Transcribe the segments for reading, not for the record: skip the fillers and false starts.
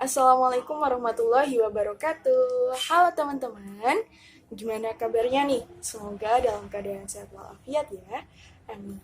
Assalamualaikum warahmatullahi wabarakatuh. Halo teman-teman, gimana kabarnya nih? Semoga dalam keadaan sehat walafiat ya. Amin.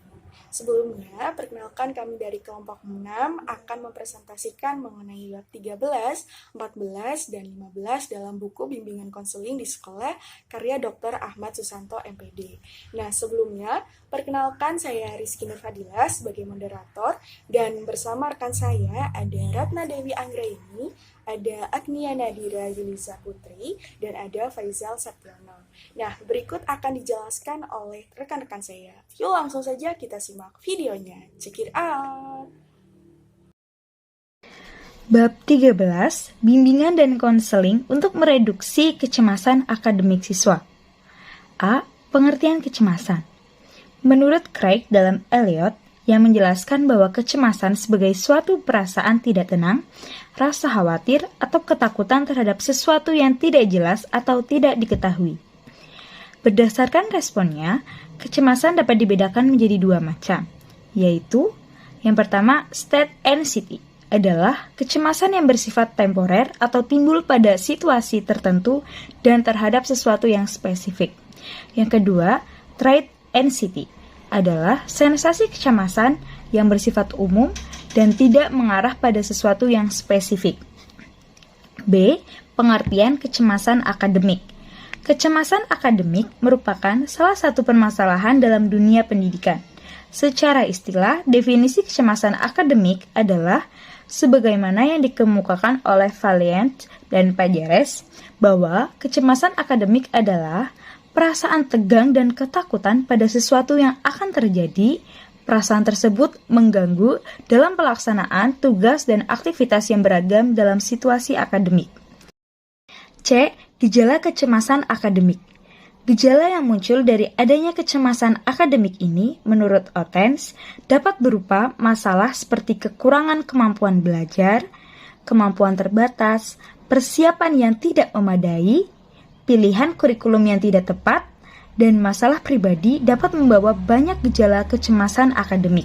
Sebelumnya, perkenalkan kami dari kelompok 6 akan mempresentasikan mengenai bab 13, 14, dan 15 dalam buku bimbingan konseling di sekolah karya Dr. Ahmad Susanto MPD. Nah, sebelumnya, perkenalkan saya Rizky Nurfadila sebagai moderator dan bersama rekan saya ada Ratna Dewi Anggraini, ada Agnia Nadira Yulisa Putri, dan ada Faizal Septiono. Nah, berikut akan dijelaskan oleh rekan-rekan saya. Yuk langsung saja kita simak videonya. Check it out! Bab 13, Bimbingan dan Konseling untuk Mereduksi Kecemasan Akademik Siswa. A. Pengertian kecemasan. Menurut Craig dalam Eliot, yang menjelaskan bahwa kecemasan sebagai suatu perasaan tidak tenang, rasa khawatir, atau ketakutan terhadap sesuatu yang tidak jelas atau tidak diketahui. Berdasarkan responnya, kecemasan dapat dibedakan menjadi dua macam, yaitu yang pertama, state anxiety adalah kecemasan yang bersifat temporer atau timbul pada situasi tertentu dan terhadap sesuatu yang spesifik. Yang kedua, trait anxiety adalah sensasi kecemasan yang bersifat umum dan tidak mengarah pada sesuatu yang spesifik. B. Pengertian kecemasan akademik. Kecemasan akademik merupakan salah satu permasalahan dalam dunia pendidikan. Secara istilah, definisi kecemasan akademik adalah sebagaimana yang dikemukakan oleh Valiant dan Pajares, bahwa kecemasan akademik adalah perasaan tegang dan ketakutan pada sesuatu yang akan terjadi. Perasaan tersebut mengganggu dalam pelaksanaan tugas dan aktivitas yang beragam dalam situasi akademik. C. Gejala kecemasan akademik. Gejala yang muncul dari adanya kecemasan akademik ini, menurut Ottens, dapat berupa masalah seperti kekurangan kemampuan belajar, kemampuan terbatas, persiapan yang tidak memadai, pilihan kurikulum yang tidak tepat, dan masalah pribadi dapat membawa banyak gejala kecemasan akademik.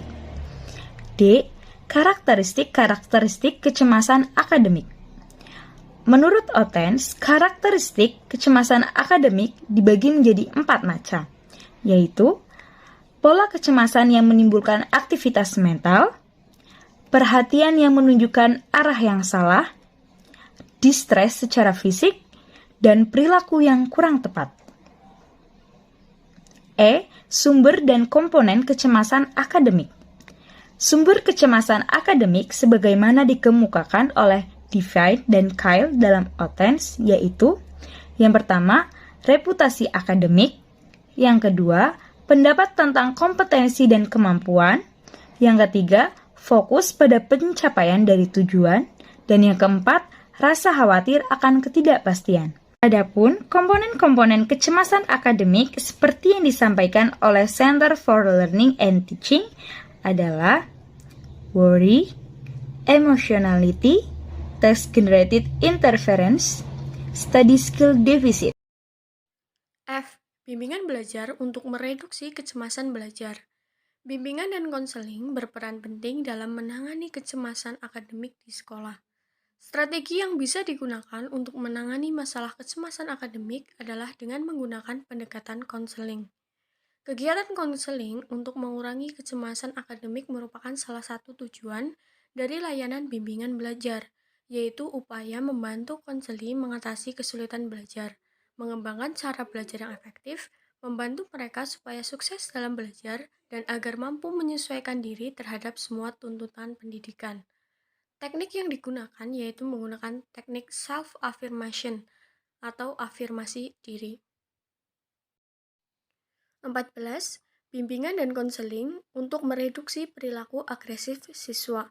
D. Karakteristik kecemasan akademik. Menurut Ottens, karakteristik kecemasan akademik dibagi menjadi 4 macam, yaitu pola kecemasan yang menimbulkan aktivitas mental, perhatian yang menunjukkan arah yang salah, distres secara fisik, dan perilaku yang kurang tepat. E. Sumber dan komponen kecemasan akademik. Sumber kecemasan akademik sebagaimana dikemukakan oleh Divide dan Kyle dalam Ottens, yaitu yang pertama, reputasi akademik, yang kedua, pendapat tentang kompetensi dan kemampuan, yang ketiga, fokus pada pencapaian dari tujuan, dan yang keempat, rasa khawatir akan ketidakpastian. Adapun komponen-komponen kecemasan akademik seperti yang disampaikan oleh Center for Learning and Teaching adalah worry, emotionality, task-generated interference, study skill deficit. F. Bimbingan belajar untuk mereduksi kecemasan belajar. Bimbingan dan konseling berperan penting dalam menangani kecemasan akademik di sekolah. Strategi yang bisa digunakan untuk menangani masalah kecemasan akademik adalah dengan menggunakan pendekatan konseling. Kegiatan konseling untuk mengurangi kecemasan akademik merupakan salah satu tujuan dari layanan bimbingan belajar, yaitu upaya membantu konseli mengatasi kesulitan belajar, mengembangkan cara belajar yang efektif, membantu mereka supaya sukses dalam belajar, dan agar mampu menyesuaikan diri terhadap semua tuntutan pendidikan. Teknik yang digunakan yaitu menggunakan teknik self-affirmation atau afirmasi diri. 14. Bimbingan dan konseling untuk mereduksi perilaku agresif siswa.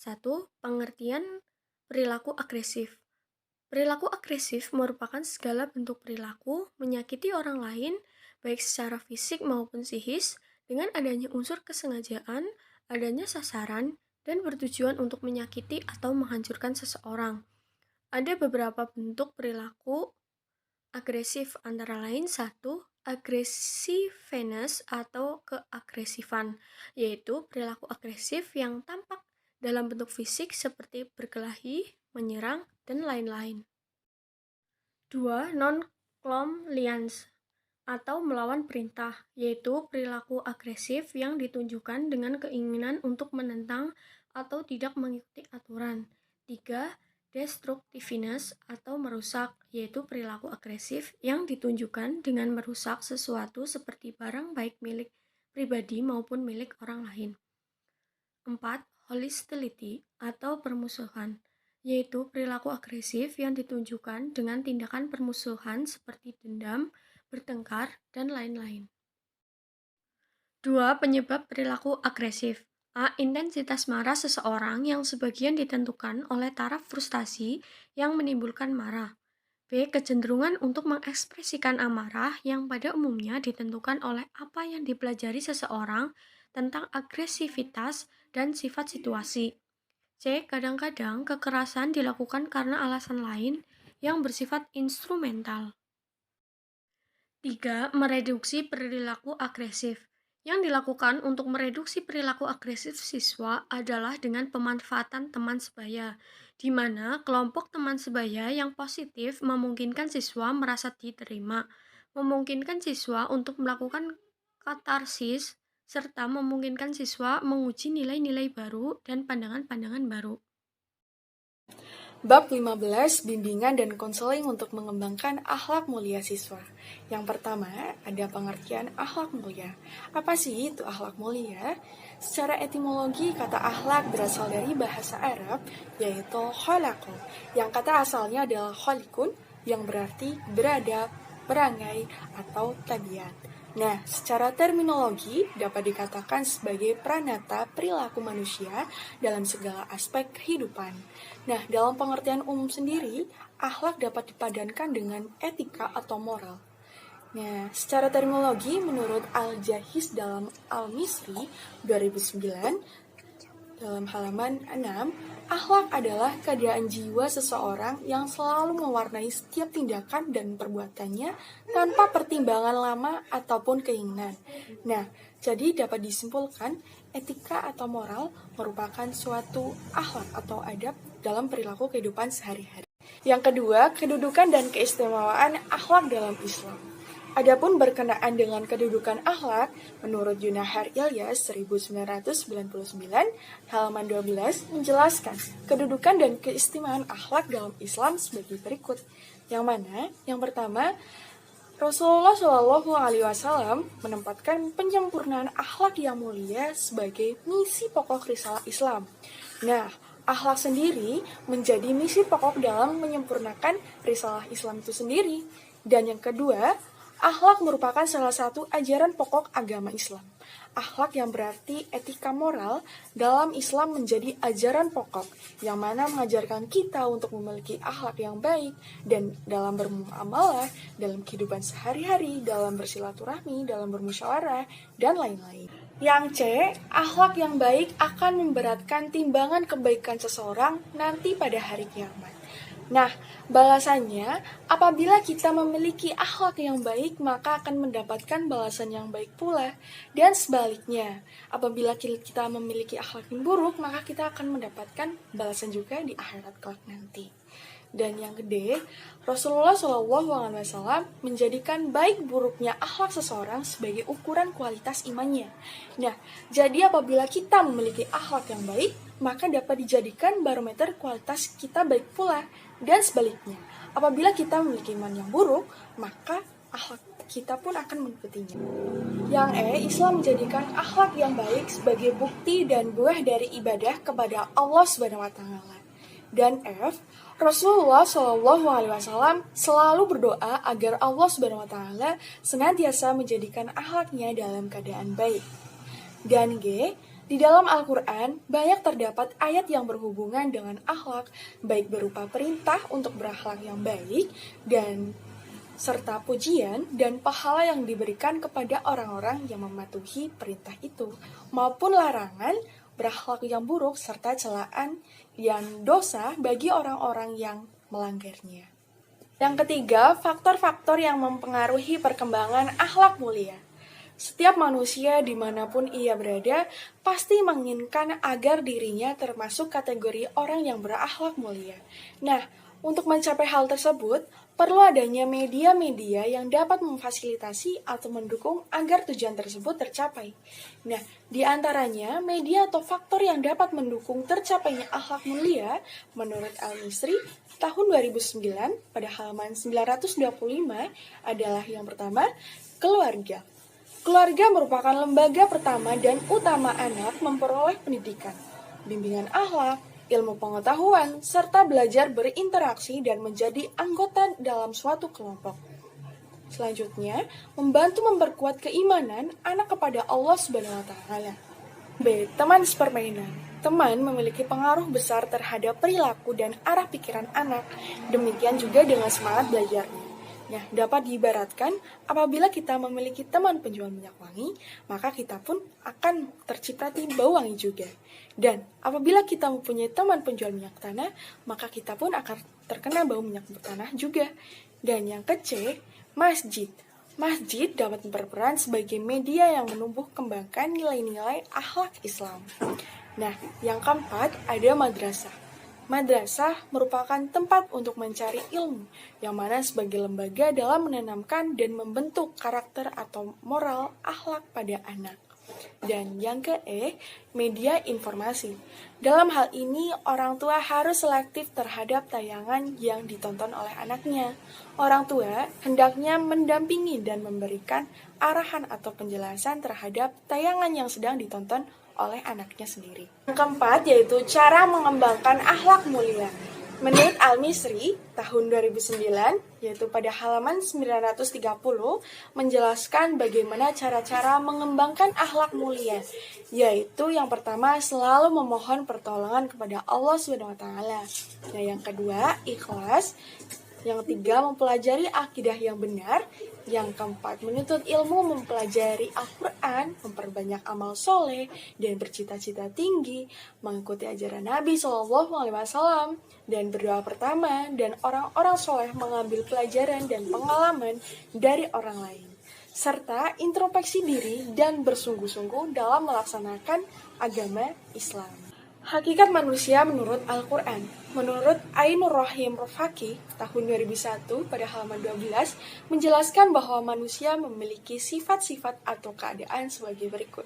1. Pengertian perilaku agresif. Perilaku agresif merupakan segala bentuk perilaku menyakiti orang lain, baik secara fisik maupun psikis, dengan adanya unsur kesengajaan, adanya sasaran, dan bertujuan untuk menyakiti atau menghancurkan seseorang. Ada beberapa bentuk perilaku agresif, antara lain 1. Aggressiveness atau keagresifan, yaitu perilaku agresif yang tampak dalam bentuk fisik seperti berkelahi, menyerang, dan lain-lain. 2. Non-compliance atau melawan perintah, yaitu perilaku agresif yang ditunjukkan dengan keinginan untuk menentang atau tidak mengikuti aturan. 3. Destructiveness atau merusak, yaitu perilaku agresif yang ditunjukkan dengan merusak sesuatu seperti barang baik milik pribadi maupun milik orang lain. 4. Hostility atau permusuhan, yaitu perilaku agresif yang ditunjukkan dengan tindakan permusuhan seperti dendam, bertengkar, dan lain-lain. 2. Penyebab perilaku agresif. A. Intensitas marah seseorang yang sebagian ditentukan oleh taraf frustasi yang menimbulkan marah. B. Kecenderungan untuk mengekspresikan amarah yang pada umumnya ditentukan oleh apa yang dipelajari seseorang tentang agresivitas dan sifat situasi. C. Kadang-kadang kekerasan dilakukan karena alasan lain yang bersifat instrumental. 3. Mereduksi perilaku agresif. Yang dilakukan untuk mereduksi perilaku agresif siswa adalah dengan pemanfaatan teman sebaya, di mana kelompok teman sebaya yang positif memungkinkan siswa merasa diterima, memungkinkan siswa untuk melakukan katarsis, serta memungkinkan siswa menguji nilai-nilai baru dan pandangan-pandangan baru. Bab 15, bimbingan dan konseling untuk mengembangkan akhlak mulia siswa. Yang pertama, ada pengertian akhlak mulia. Apa sih itu akhlak mulia? Secara etimologi, kata akhlak berasal dari bahasa Arab, yaitu khalaqo, yang kata asalnya adalah khalikun, yang berarti beradab, perangai, atau tabiat. Nah, secara terminologi dapat dikatakan sebagai pranata perilaku manusia dalam segala aspek kehidupan. Nah, dalam pengertian umum sendiri, akhlak dapat dipadankan dengan etika atau moral. Nah, secara terminologi menurut Al-Jahiz dalam Al-Misri 2009, dalam halaman 6, akhlak adalah keadaan jiwa seseorang yang selalu mewarnai setiap tindakan dan perbuatannya tanpa pertimbangan lama ataupun keinginan. Nah, jadi dapat disimpulkan, etika atau moral merupakan suatu akhlak atau adab dalam perilaku kehidupan sehari-hari. Yang kedua, kedudukan dan keistimewaan akhlak dalam Islam. Adapun berkenaan dengan kedudukan akhlak, menurut Yunahar Ilyas 1999, halaman 12 menjelaskan kedudukan dan keistimewaan akhlak dalam Islam sebagai berikut. Yang mana? Yang pertama, Rasulullah Shallallahu Alaihi Wasallam menempatkan penyempurnaan akhlak yang mulia sebagai misi pokok risalah Islam. Nah, akhlak sendiri menjadi misi pokok dalam menyempurnakan risalah Islam itu sendiri. Dan yang kedua, akhlak merupakan salah satu ajaran pokok agama Islam. Akhlak yang berarti etika moral dalam Islam menjadi ajaran pokok yang mana mengajarkan kita untuk memiliki akhlak yang baik dan dalam bermuamalah, dalam kehidupan sehari-hari, dalam bersilaturahmi, dalam bermusyawarah, dan lain-lain. Yang C, akhlak yang baik akan memberatkan timbangan kebaikan seseorang nanti pada hari kiamat. Nah, balasannya, apabila kita memiliki akhlak yang baik, maka akan mendapatkan balasan yang baik pula. Dan sebaliknya, apabila kita memiliki akhlak yang buruk, maka kita akan mendapatkan balasan juga di akhirat kelak nanti. Dan yang gede, Rasulullah SAW menjadikan baik buruknya akhlak seseorang sebagai ukuran kualitas imannya. Nah, jadi apabila kita memiliki akhlak yang baik, maka dapat dijadikan barometer kualitas kita baik pula. Dan sebaliknya, apabila kita memiliki iman yang buruk, maka akhlak kita pun akan mengikutinya. Yang E, Islam menjadikan akhlak yang baik sebagai bukti dan buah dari ibadah kepada Allah SWT. Dan F, Rasulullah SAW selalu berdoa agar Allah SWT senantiasa menjadikan akhlaknya dalam keadaan baik. Dan G, di dalam Al-Quran banyak terdapat ayat yang berhubungan dengan akhlak, baik berupa perintah untuk berakhlak yang baik, dan serta pujian dan pahala yang diberikan kepada orang-orang yang mematuhi perintah itu, maupun larangan berakhlak yang buruk serta celaan yang dosa bagi orang-orang yang melanggarnya. Yang ketiga, faktor-faktor yang mempengaruhi perkembangan akhlak mulia. Setiap manusia dimanapun ia berada pasti menginginkan agar dirinya termasuk kategori orang yang berakhlak mulia. Nah, untuk mencapai hal tersebut, perlu adanya media-media yang dapat memfasilitasi atau mendukung agar tujuan tersebut tercapai. Nah, di antaranya media atau faktor yang dapat mendukung tercapainya akhlak mulia menurut Al-Misri tahun 2009 pada halaman 925 adalah yang pertama, keluarga. Keluarga merupakan lembaga pertama dan utama anak memperoleh pendidikan, bimbingan akhlak, ilmu pengetahuan, serta belajar berinteraksi dan menjadi anggota dalam suatu kelompok. Selanjutnya, membantu memperkuat keimanan anak kepada Allah Subhanahu wa taala. B. Teman sepermainan. Teman memiliki pengaruh besar terhadap perilaku dan arah pikiran anak, demikian juga dengan semangat belajarnya. Nah, dapat diibaratkan apabila kita memiliki teman penjual minyak wangi, maka kita pun akan terciprati bau wangi juga. Dan apabila kita mempunyai teman penjual minyak tanah, maka kita pun akan terkena bau minyak tanah juga. Dan yang ke-C, masjid. Masjid dapat berperan sebagai media yang menumbuh kembangkan nilai-nilai akhlak Islam. Nah, yang keempat ada madrasah. Madrasah merupakan tempat untuk mencari ilmu, yang mana sebagai lembaga dalam menanamkan dan membentuk karakter atau moral akhlak pada anak. Dan yang ke-E, media informasi. Dalam hal ini, orang tua harus selektif terhadap tayangan yang ditonton oleh anaknya. Orang tua hendaknya mendampingi dan memberikan arahan atau penjelasan terhadap tayangan yang sedang ditonton oleh anaknya sendiri. Yang keempat yaitu cara mengembangkan akhlak mulia. Menurut Al-Misri tahun 2009, yaitu pada halaman 930, menjelaskan bagaimana cara-cara mengembangkan akhlak mulia, yaitu yang pertama selalu memohon pertolongan kepada Allah SWT. Nah, yang kedua, ikhlas. Yang ketiga, mempelajari akidah yang benar. Yang keempat, menuntut ilmu, mempelajari Al-Quran, memperbanyak amal soleh, dan bercita-cita tinggi, mengikuti ajaran Nabi SAW, dan berdoa pertama, dan orang-orang soleh mengambil pelajaran dan pengalaman dari orang lain, serta introspeksi diri dan bersungguh-sungguh dalam melaksanakan agama Islam. Hakikat manusia menurut Al-Quran. Menurut Ainur Rahim Rofaki tahun 2001 pada halaman 12 menjelaskan bahwa manusia memiliki sifat-sifat atau keadaan sebagai berikut.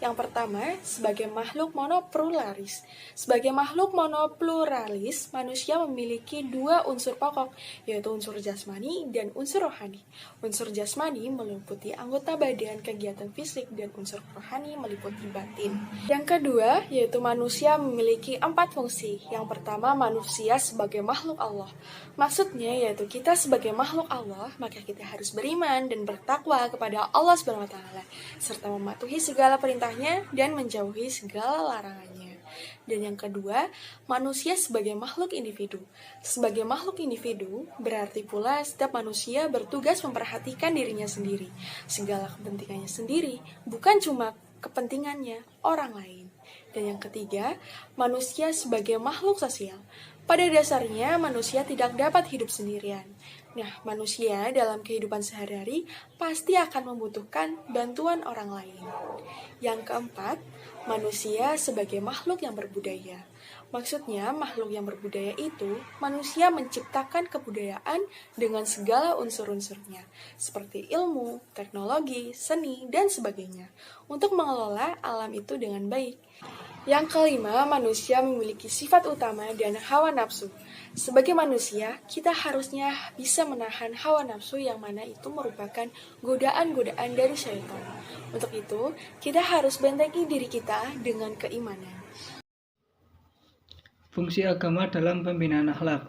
Yang pertama, sebagai makhluk monopluralis. Sebagai makhluk monopluralis, manusia memiliki dua unsur pokok, yaitu unsur jasmani dan unsur rohani. Unsur jasmani meliputi anggota badan, kegiatan fisik, dan unsur rohani meliputi batin. Yang kedua, yaitu manusia memiliki 4 fungsi. Yang pertama, manusia sebagai makhluk Allah. Maksudnya yaitu kita sebagai makhluk Allah, maka kita harus beriman dan bertakwa kepada Allah Subhanahu wa taala serta mematuhi segala perintahnya dan menjauhi segala larangannya. Dan yang kedua, manusia sebagai makhluk individu. Sebagai makhluk individu, berarti pula setiap manusia bertugas memperhatikan dirinya sendiri, segala kepentingannya sendiri, bukan cuma kepentingannya orang lain. Dan yang ketiga, manusia sebagai makhluk sosial. Pada dasarnya, manusia tidak dapat hidup sendirian. Nah, manusia dalam kehidupan sehari-hari pasti akan membutuhkan bantuan orang lain. Yang keempat, manusia sebagai makhluk yang berbudaya. Maksudnya, makhluk yang berbudaya itu, manusia menciptakan kebudayaan dengan segala unsur-unsurnya, seperti ilmu, teknologi, seni, dan sebagainya, untuk mengelola alam itu dengan baik. Yang kelima, manusia memiliki sifat utama dan hawa nafsu. Sebagai manusia, kita harusnya bisa menahan hawa nafsu yang mana itu merupakan godaan-godaan dari syaitan. Untuk itu, kita harus bentengi diri kita dengan keimanan. Fungsi agama dalam pembinaan akhlak.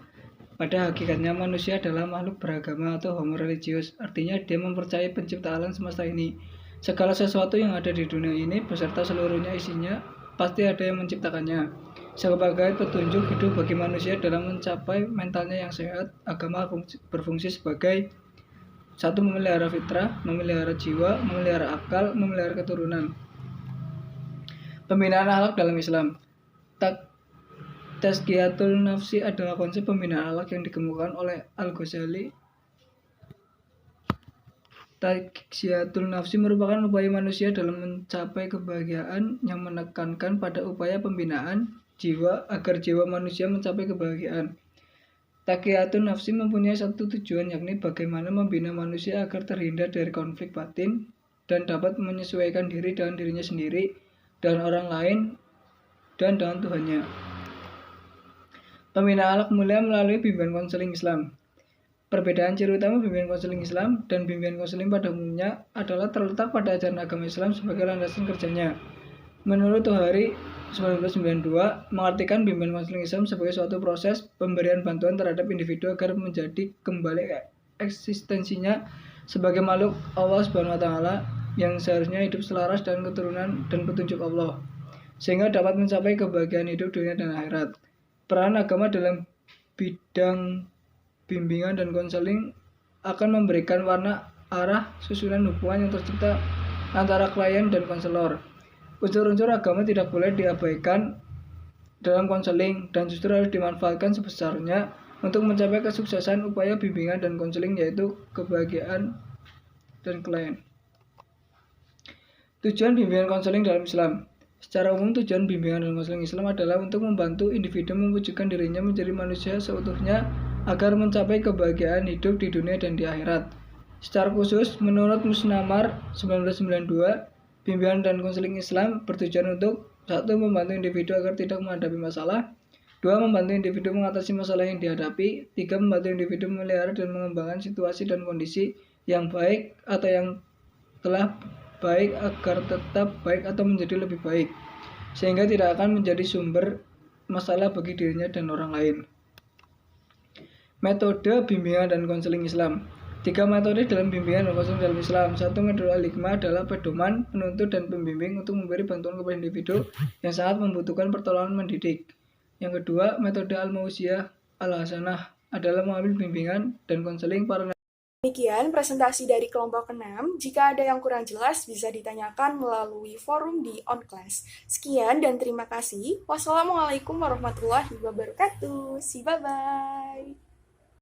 Pada hakikatnya manusia adalah makhluk beragama atau homo religius, artinya dia mempercayai pencipta alam semesta ini. Segala sesuatu yang ada di dunia ini beserta seluruhnya isinya pasti ada yang menciptakannya. Sebagai petunjuk hidup bagi manusia dalam mencapai mentalnya yang sehat, agama berfungsi sebagai satu, memelihara fitrah, memelihara jiwa, memelihara akal, memelihara keturunan. Pembinaan akhlak dalam Islam. Tazkiyatul nafsi adalah konsep pembinaan akhlak yang dikemukakan oleh Al-Ghazali Tazkiyatun nafsi merupakan upaya manusia dalam mencapai kebahagiaan yang menekankan pada upaya pembinaan jiwa agar jiwa manusia mencapai kebahagiaan. Tazkiyatun nafsi mempunyai satu tujuan, yakni bagaimana membina manusia agar terhindar dari konflik batin dan dapat menyesuaikan diri dengan dirinya sendiri, dan orang lain, dan dengan Tuhannya. Pembinaan akhlak mulia melalui bimbingan konseling Islam. Perbedaan ciri utama bimbingan konseling Islam dan bimbingan konseling pada umumnya adalah terletak pada ajaran agama Islam sebagai landasan kerjanya. Menurut Tohari 1992, mengartikan bimbingan konseling Islam sebagai suatu proses pemberian bantuan terhadap individu agar menjadi kembali eksistensinya sebagai makhluk Allah Subhanahu wa taala yang seharusnya hidup selaras dengan keturunan dan petunjuk Allah, sehingga dapat mencapai kebahagiaan hidup dunia dan akhirat. Peran agama dalam bidang bimbingan dan konseling akan memberikan warna, arah, susunan hubungan yang tercipta antara klien dan konselor. Unsur-unsur agama tidak boleh diabaikan dalam konseling dan justru harus dimanfaatkan sebesarnya untuk mencapai kesuksesan upaya bimbingan dan konseling, yaitu kebahagiaan dan klien. Tujuan bimbingan konseling dalam Islam. Secara umum, tujuan bimbingan dan konseling Islam adalah untuk membantu individu mewujudkan dirinya menjadi manusia seutuhnya agar mencapai kebahagiaan hidup di dunia dan di akhirat. Secara khusus, menurut Musnamar 1992, bimbingan dan konseling Islam bertujuan untuk 1. Membantu individu agar tidak menghadapi masalah, 2. Membantu individu mengatasi masalah yang dihadapi, 3. Membantu individu memelihara dan mengembangkan situasi dan kondisi yang baik atau yang telah baik agar tetap baik atau menjadi lebih baik, sehingga tidak akan menjadi sumber masalah bagi dirinya dan orang lain. Metode bimbingan dan konseling Islam. 3 metode dalam bimbingan dan konseling dalam Islam. 1. Metode al-hikmah adalah pedoman, penuntut, dan pembimbing untuk memberi bantuan kepada individu yang sangat membutuhkan pertolongan mendidik. Yang kedua, metode al-mausiyah al-hasanah adalah mengambil bimbingan dan konseling para. Demikian presentasi dari kelompok 6. Jika ada yang kurang jelas, bisa ditanyakan melalui forum di OnClass. Sekian dan terima kasih. Wassalamualaikum warahmatullahi wabarakatuh. Bye-bye.